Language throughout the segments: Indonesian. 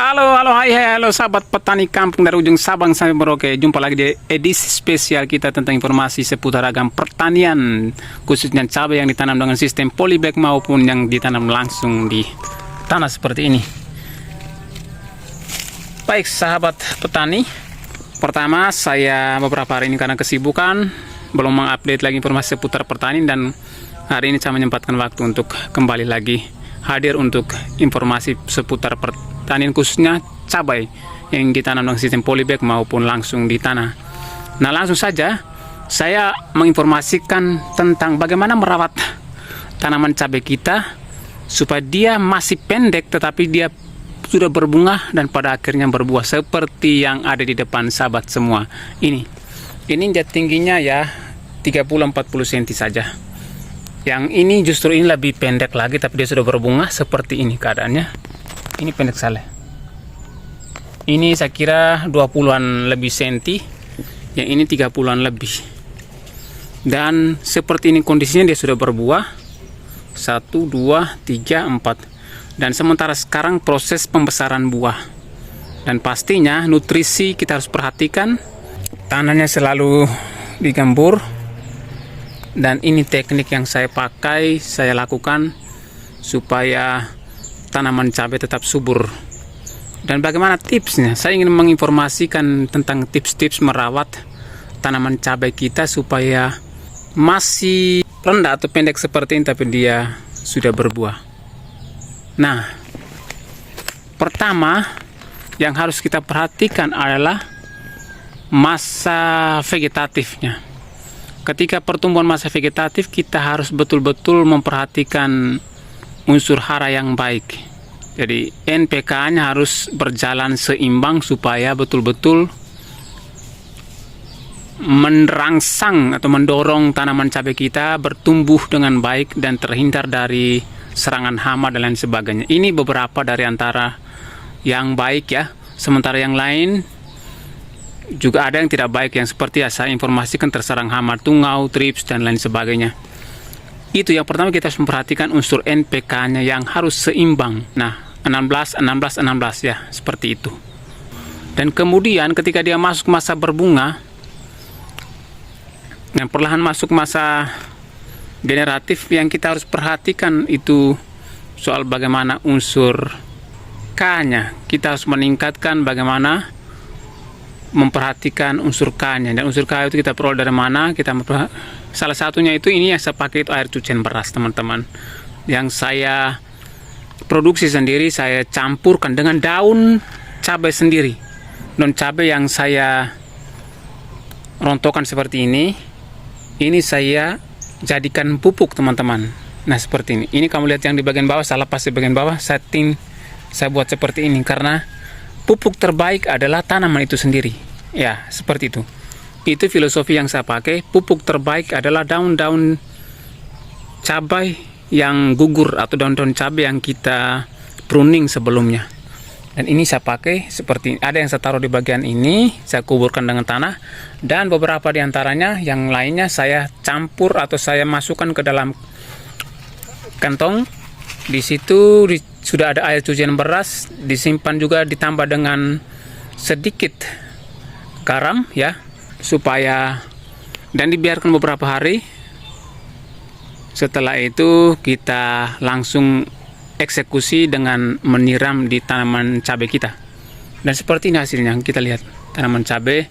Halo sahabat petani kampung dari ujung Sabang sampai Merauke. Jumpa lagi di edisi spesial kita tentang informasi seputar ragam pertanian, khususnya cabai yang ditanam dengan sistem polybag maupun yang ditanam langsung di tanah seperti ini. Baik sahabat petani, pertama saya beberapa hari ini karena kesibukan belum mengupdate lagi informasi seputar pertanian, dan hari ini saya menyempatkan waktu untuk kembali lagi hadir untuk informasi seputar pertanian, khususnya cabai yang ditanam dengan sistem polybag maupun langsung di tanah. Nah, langsung saja saya menginformasikan tentang bagaimana merawat tanaman cabai kita supaya dia masih pendek tetapi dia sudah berbunga dan pada akhirnya berbuah seperti yang ada di depan sahabat semua. Ini tingginya ya 30-40 cm saja. Yang ini justru ini lebih pendek lagi, tapi dia sudah berbunga seperti ini keadaannya. Ini pendek sekali. Ini saya kira 20-an lebih senti, yang ini 30-an lebih. Dan seperti ini kondisinya, dia sudah berbuah 1, 2, 3, 4. Dan sementara sekarang proses pembesaran buah. Dan pastinya nutrisi kita harus perhatikan. Tanahnya selalu digembur. Dan ini teknik yang saya pakai, saya lakukan supaya tanaman cabai tetap subur. Dan bagaimana tipsnya? Saya ingin menginformasikan tentang tips-tips merawat tanaman cabai kita supaya masih rendah atau pendek seperti ini, tapi dia sudah berbuah. Nah, pertama yang harus kita perhatikan adalah masa vegetatifnya. Ketika pertumbuhan masa vegetatif, kita harus betul-betul memperhatikan unsur hara yang baik. Jadi NPK-nya harus berjalan seimbang supaya betul-betul merangsang atau mendorong tanaman cabai kita bertumbuh dengan baik dan terhindar dari serangan hama dan lain sebagainya. Ini beberapa dari antara yang baik ya. Sementara yang lain juga ada yang tidak baik, yang seperti ya saya informasikan terserang hama tungau, trips dan lain sebagainya. Itu yang pertama, kita harus memperhatikan unsur NPK-nya yang harus seimbang. Nah, 16 ya, seperti itu. Dan kemudian ketika dia masuk masa berbunga dan perlahan masuk masa generatif, yang kita harus perhatikan itu soal bagaimana unsur K-nya. Kita harus meningkatkan bagaimana memperhatikan unsur K-nya. Dan unsur K itu kita peroleh dari mana? Salah satunya itu ini yang saya pakai itu air cucian beras, teman-teman. Yang saya produksi sendiri, saya campurkan dengan daun cabai sendiri. Daun cabai yang saya rontokkan seperti ini saya jadikan pupuk, teman-teman. Nah, seperti ini. Ini kamu lihat yang di bagian bawah, saya lepas di bagian bawah, saya buat seperti ini karena pupuk terbaik adalah tanaman itu sendiri. Ya, seperti itu. Itu filosofi yang saya pakai. Pupuk terbaik adalah daun-daun cabai yang gugur atau daun-daun cabai yang kita pruning sebelumnya. Dan ini saya pakai seperti ini. Ada yang saya taruh di bagian ini, saya kuburkan dengan tanah. Dan beberapa di antaranya, yang lainnya saya campur atau saya masukkan ke dalam kantong. Di situ sudah ada air cucian beras, disimpan juga ditambah dengan sedikit garam ya, supaya dan dibiarkan beberapa hari. Setelah itu kita langsung eksekusi dengan menyiram di tanaman cabai kita. Dan seperti ini hasilnya, kita lihat tanaman cabai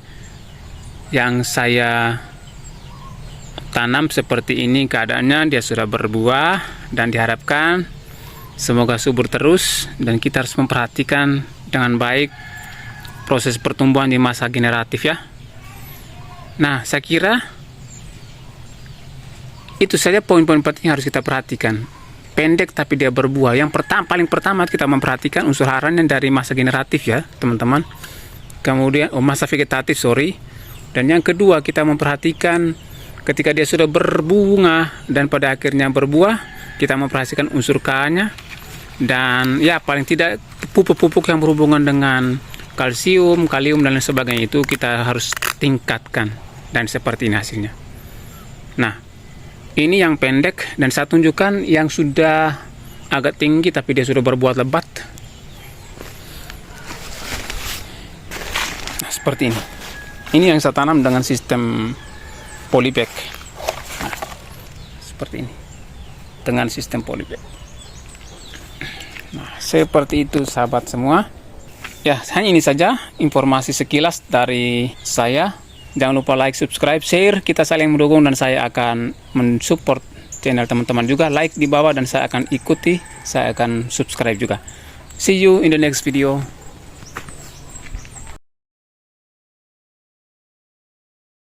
yang saya tanam seperti ini keadaannya, dia sudah berbuah dan diharapkan semoga subur terus. Dan kita harus memperhatikan dengan baik proses pertumbuhan di masa generatif ya. Nah, saya kira itu saja poin-poin penting yang harus kita perhatikan. Pendek tapi dia berbuah. Yang paling pertama kita memperhatikan unsur haranya dari masa generatif ya, teman-teman. Kemudian masa vegetatif, sorry. Dan yang kedua, kita memperhatikan ketika dia sudah berbunga dan pada akhirnya berbuah, kita memperhatikan unsur K-nya. Dan ya paling tidak pupuk-pupuk yang berhubungan dengan kalsium, kalium dan lain sebagainya itu kita harus tingkatkan. Dan seperti ini hasilnya. Nah, ini yang pendek, dan saya tunjukkan yang sudah agak tinggi tapi dia sudah berbuah lebat. seperti ini. Ini yang saya tanam dengan sistem polybag. Nah, seperti ini dengan sistem polybag. Nah, seperti itu sahabat semua. Ya, hanya ini saja informasi sekilas dari saya. Jangan lupa like, subscribe, share. Kita saling mendukung dan saya akan mensupport channel teman-teman juga. Like di bawah dan saya akan ikuti, saya akan subscribe juga. See you in the next video.